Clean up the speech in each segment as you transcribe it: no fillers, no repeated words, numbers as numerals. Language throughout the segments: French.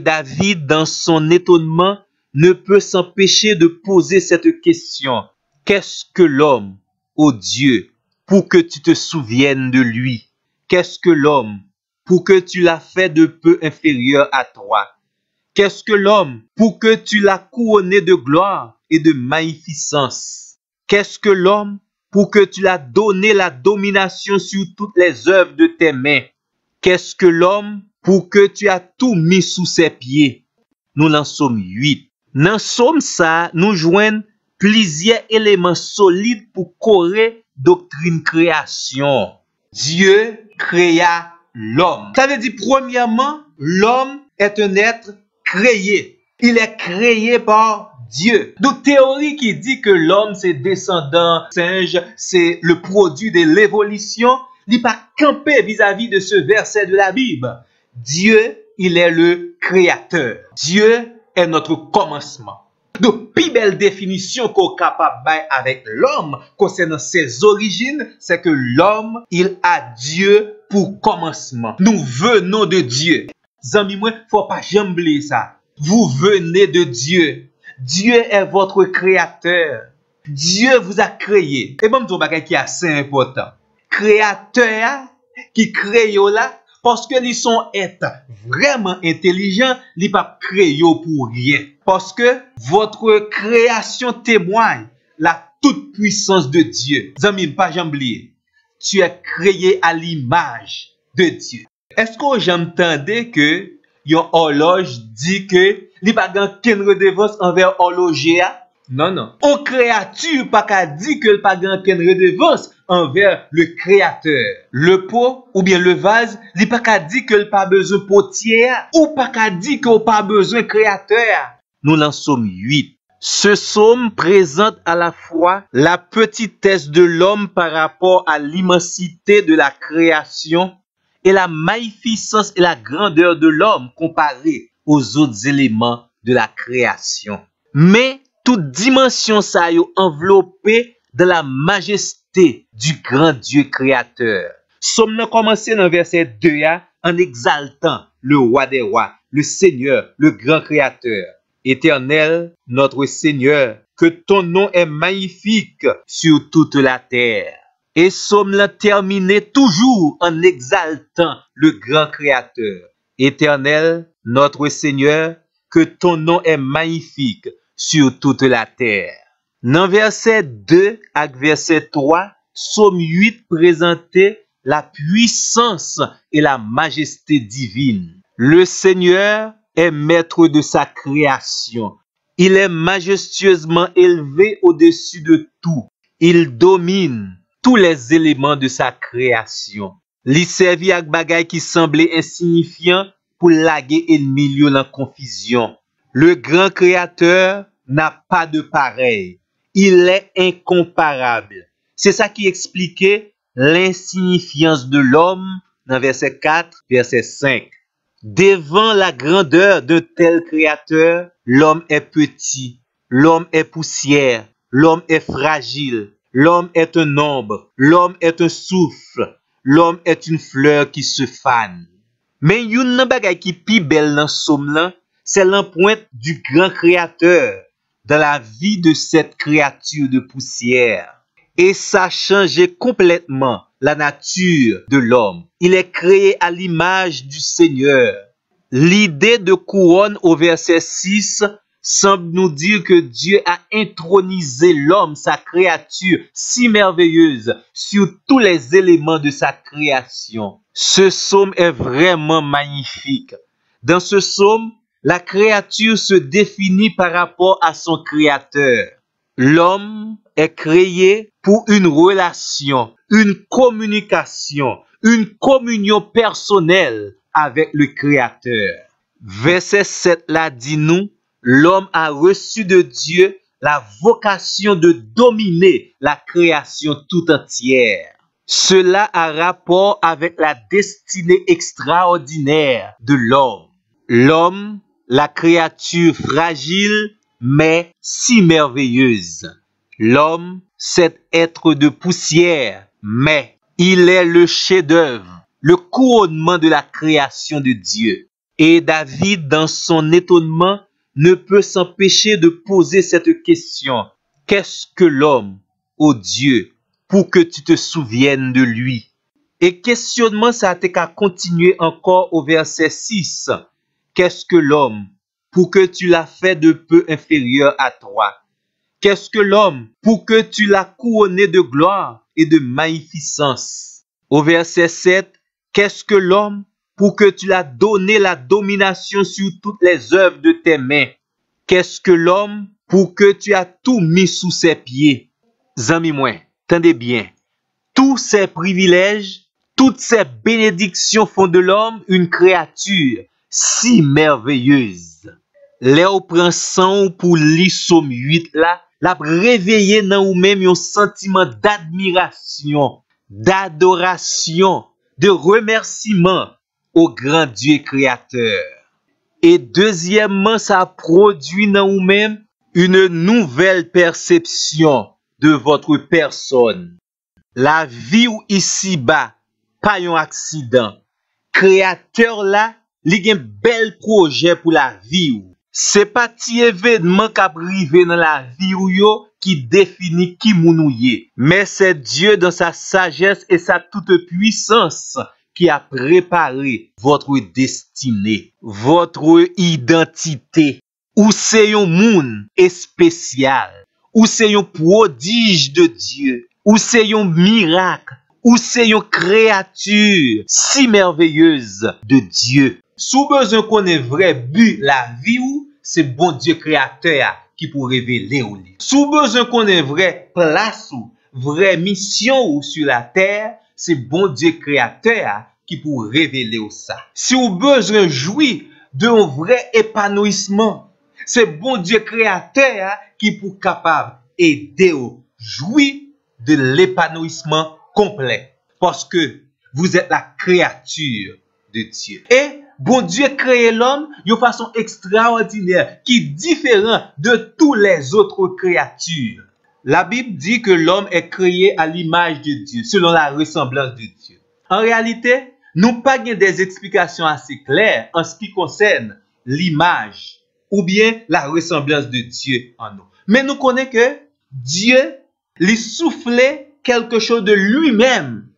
David, dans son étonnement, ne peut s'empêcher de poser cette question. Qu'est-ce que l'homme, ô Dieu, pour que tu te souviennes de lui? Qu'est-ce que l'homme, pour que tu l'as fait de peu inférieur à toi? Qu'est-ce que l'homme, pour que tu l'as couronné de gloire et de magnificence? Qu'est-ce que l'homme, pour que tu l'as donné la domination sur toutes les œuvres de tes mains? Qu'est-ce que l'homme, pour que tu as tout mis sous ses pieds? Nous en sommes 8. Dans somme ça, nous joignons plusieurs éléments solides pour correr doctrine création. Dieu créa l'homme. Ça veut dire, premièrement, l'homme est un être créé. Il est créé par Dieu. Donc, théorie qui dit que l'homme, c'est descendant singe, c'est le produit de l'évolution, il n'est pas campé vis-à-vis de ce verset de la Bible. Dieu, il est le créateur. Dieu est notre commencement. Donc, plus belle définition qu'on est capable de faire avec l'homme concernant ses origines, c'est que l'homme, il a Dieu pour commencement. Nous venons de Dieu. Zami moi, faut pas jambler ça. Vous venez de Dieu. Dieu est votre créateur. Dieu vous a créé. Et bon, je qui est assez important. Créateur qui crée là, parce que ils sont êtres vraiment intelligents, ils ne pas créer pour rien. Parce que votre création témoigne la toute puissance de Dieu. Zami, pas j'oublie. Tu es créé à l'image de Dieu. Est-ce que j'entendais que une horloge dit que il pas gagne redevance envers horloger? Non, non. Une créature pas qu'à dire que pas gagne redevance envers le créateur. Le pot ou bien le vase, il pas qu'à dire que pas besoin potier ou pas qu'à dire que pas besoin créateur. Nous en sommes 8. Ce psaume présente à la fois la petitesse de l'homme par rapport à l'immensité de la création et la magnificence et la grandeur de l'homme comparé aux autres éléments de la création. Mais toute dimension ça est enveloppée de la majesté du grand Dieu créateur. Somme commencé dans verset 2 en exaltant le roi des rois, le Seigneur, le grand créateur. Éternel, notre Seigneur, que ton nom est magnifique sur toute la terre. Et sommes terminé toujours en exaltant le grand créateur. Éternel, notre Seigneur, que ton nom est magnifique sur toute la terre. Dans verset 2 à verset 3, Psaume 8 présentait la puissance et la majesté divine. Le Seigneur est maître de sa création. Il est majestueusement élevé au-dessus de tout. Il domine tous les éléments de sa création. Li servi ak bagay qui semblait insignifiant pour laguer ennemi yo dans confusion. Le grand créateur n'a pas de pareil. Il est incomparable. C'est ça qui expliquait l'insignifiance de l'homme dans verset 4, verset 5. Devant la grandeur de tel créateur, l'homme est petit, l'homme est poussière, l'homme est fragile, l'homme est un ombre, l'homme est un souffle, l'homme est une fleur qui se fane. Mais yon nan bagay qui pi belle dans somme là, c'est l'empreinte du grand créateur dans la vie de cette créature de poussière. Et ça changeait complètement la nature de l'homme. Il est créé à l'image du Seigneur. L'idée de couronne au verset 6 semble nous dire que Dieu a intronisé l'homme, sa créature si merveilleuse, sur tous les éléments de sa création. Ce psaume est vraiment magnifique. Dans ce psaume, la créature se définit par rapport à son créateur. L'homme est créé pour une relation, une communication, une communion personnelle avec le Créateur. Verset 7 là dit nous, l'homme a reçu de Dieu la vocation de dominer la création tout entière. Cela a rapport avec la destinée extraordinaire de l'homme. L'homme, la créature fragile, mais si merveilleuse. L'homme, cet être de poussière, mais il est le chef-d'œuvre, le couronnement de la création de Dieu. Et David, dans son étonnement, ne peut s'empêcher de poser cette question. Qu'est-ce que l'homme, ô Dieu, pour que tu te souviennes de lui? Et questionnement, ça a été qu'à continuer encore au verset 6. Qu'est-ce que l'homme, pour que tu l'as fait de peu inférieur à toi? Qu'est-ce que l'homme, pour que tu l'as couronné de gloire et de magnificence? Au verset 7, qu'est-ce que l'homme, pour que tu l'as donné la domination sur toutes les œuvres de tes mains? Qu'est-ce que l'homme, pour que tu as tout mis sous ses pieds? Zami moi, tendez bien, tous ces privilèges, toutes ces bénédictions font de l'homme une créature si merveilleuse. Léo prend sang pour lire Somme 8 là, l'a réveillé dans ou même un sentiment d'admiration, d'adoration, de remerciement au grand Dieu créateur. Et deuxièmement, ça produit dans ou même une nouvelle perception de votre personne. La vie ou ici-bas, pas un accident. Créateur là, il a un bel projet pour la vie ou. C'est pas ti événement qui arrivé dans la vie ou yo qui définit qui mounouye. Mais c'est Dieu dans sa sagesse et sa toute puissance qui a préparé votre destinée, votre identité. Ou c'est un monde spécial, ou c'est un prodige de Dieu, ou c'est un miracle, ou c'est une créature si merveilleuse de Dieu. Sous besoin qu'on ait vrai but la vie ou, c'est bon Dieu créateur qui pour révéler ou li. Sous besoin qu'on ait vrai place ou, vraie mission ou sur la terre, c'est bon Dieu créateur qui pour révéler ou ça. Si vous besoin jouir d'un vrai épanouissement, c'est bon Dieu créateur qui pour capable aider ou jouir de l'épanouissement complet. Parce que vous êtes la créature de Dieu. Et bon Dieu créé l'homme de façon extraordinaire, qui est différent de toutes les autres créatures. La Bible dit que l'homme est créé à l'image de Dieu, selon la ressemblance de Dieu. En réalité, nous pas des explications assez claires en ce qui concerne l'image ou bien la ressemblance de Dieu en nous. Mais nous connaissons que Dieu lui soufflait quelque chose de lui-même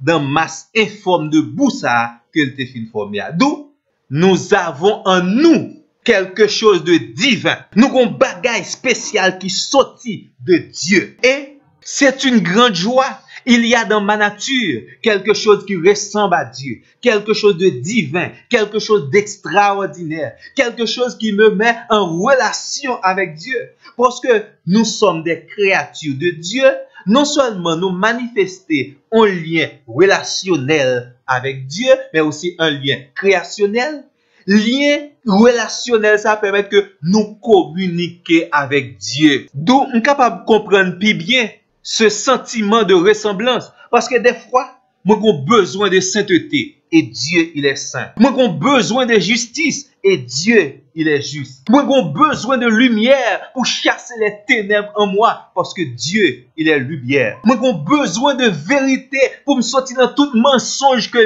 dans masse informe de boussa que le fin formé. D'où nous avons en nous quelque chose de divin. Nous avons un bagage spécial qui sortit de Dieu. Et c'est une grande joie. Il y a dans ma nature quelque chose qui ressemble à Dieu, quelque chose de divin, quelque chose d'extraordinaire, quelque chose qui me met en relation avec Dieu. Parce que nous sommes des créatures de Dieu, non seulement nous manifester un lien relationnel avec Dieu, mais aussi un lien créationnel. Lien relationnel, ça permet que nous communiquer avec Dieu. D'où on est capable de comprendre plus bien ce sentiment de ressemblance. Parce que des fois, moi j'ai besoin de sainteté et Dieu il est saint. Moi j'ai besoin de justice et Dieu il est juste. Moi j'ai besoin de lumière pour chasser les ténèbres en moi parce que Dieu il est lumière. Moi j'ai besoin de vérité pour me sortir dans tout mensonge que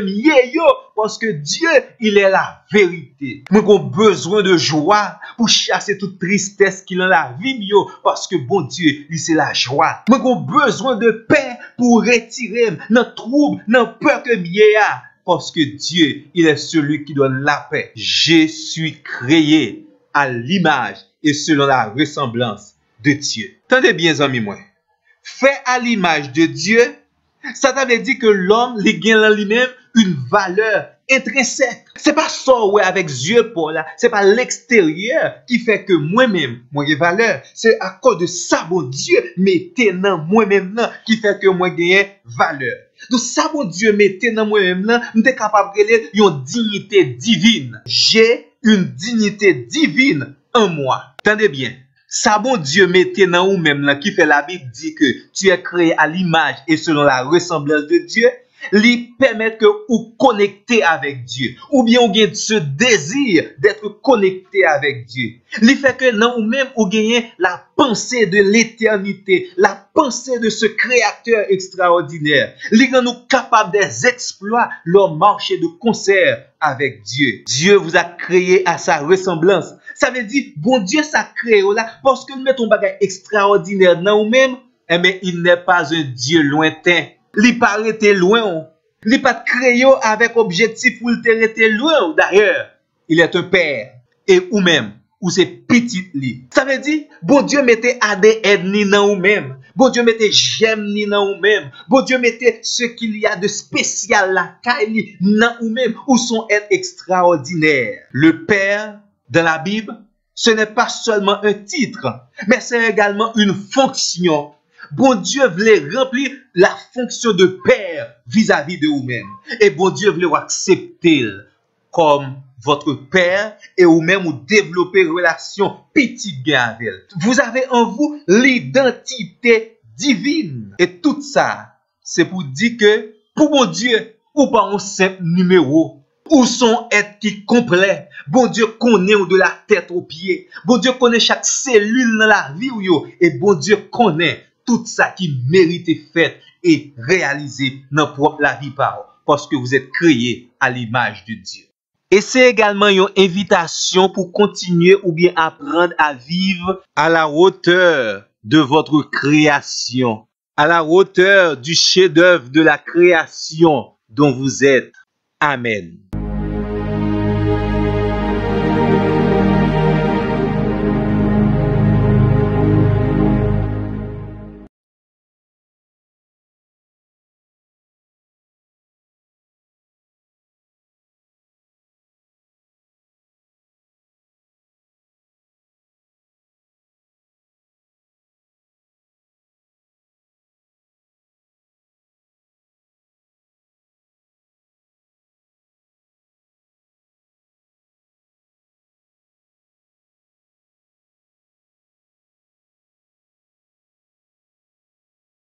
yo parce que Dieu il est la vérité. Moi j'ai besoin de joie pour chasser toute tristesse qui est dans la vie yo parce que bon Dieu il c'est la joie. Moi j'ai besoin de paix pour retirer dans trouble, dans peur que a. Parce que Dieu, il est celui qui donne la paix. Je suis créé à l'image et selon la ressemblance de Dieu. Tendez bien, amis, moi. Fait à l'image de Dieu, ça veut dire que l'homme, il gagne en lui-même une valeur intrinsèque. C'est pas ça, ouais, avec Dieu pour là. C'est pas l'extérieur qui fait que moi-même, moi, j'ai valeur. C'est à cause de ça, bon Dieu, mettez dans moi-même là, qui fait que moi, j'ai valeur. Donc, ça, bon Dieu, mettez dans moi-même là, nous sommes capables de gagner une dignité divine. J'ai une dignité divine en moi. Tendez bien. Ça, bon Dieu, mettez dans vous-même là, qui fait la Bible dit que tu es créé à l'image et selon la ressemblance de Dieu. Li permet que vous connectez avec Dieu. Ou bien vous gagnez ce désir d'être connecté avec Dieu. Li fait que non ou même vous gagnez la pensée de l'éternité, la pensée de ce créateur extraordinaire. Li rend nous capables des exploits lors marcher de concert avec Dieu. Dieu vous a créé à sa ressemblance. Ça veut dire, bon Dieu ça créé là parce que nous mettons un bagage extraordinaire dans nous-mêmes, mais il n'est pas un Dieu lointain. Li pas été loin. Li pas créé avec objectif ou il était loin. D'ailleurs, il est un père. Et ou même, ou c'est petit li. Ça veut dire, bon Dieu mettait ADN ni dans ou même. Bon Dieu mettait j'aime ni dans ou même. Bon Dieu mettait ce qu'il y a de spécial là, li dans ou même, ou son être extraordinaire. Le Père, dans la Bible, ce n'est pas seulement un titre, mais c'est également une fonction. Bon Dieu voulait remplir la fonction de père vis-à-vis de vous-même. Et bon Dieu voulait vous accepter comme votre père et vous-même vous développer une relation petite bien avec elle. Vous avez en vous l'identité divine. Et tout ça, c'est pour dire que pour mon Dieu, ou pas un simple numéro, ou son être qui complet. Bon Dieu connaît de la tête aux pieds. Bon Dieu connaît chaque cellule dans la vie. Et bon Dieu connaît tout ça qui mérite fait et réalisé dans la vie par parce que vous êtes créé à l'image de Dieu. Et c'est également une invitation pour continuer ou bien apprendre à vivre à la hauteur de votre création, à la hauteur du chef-d'œuvre de la création dont vous êtes. Amen.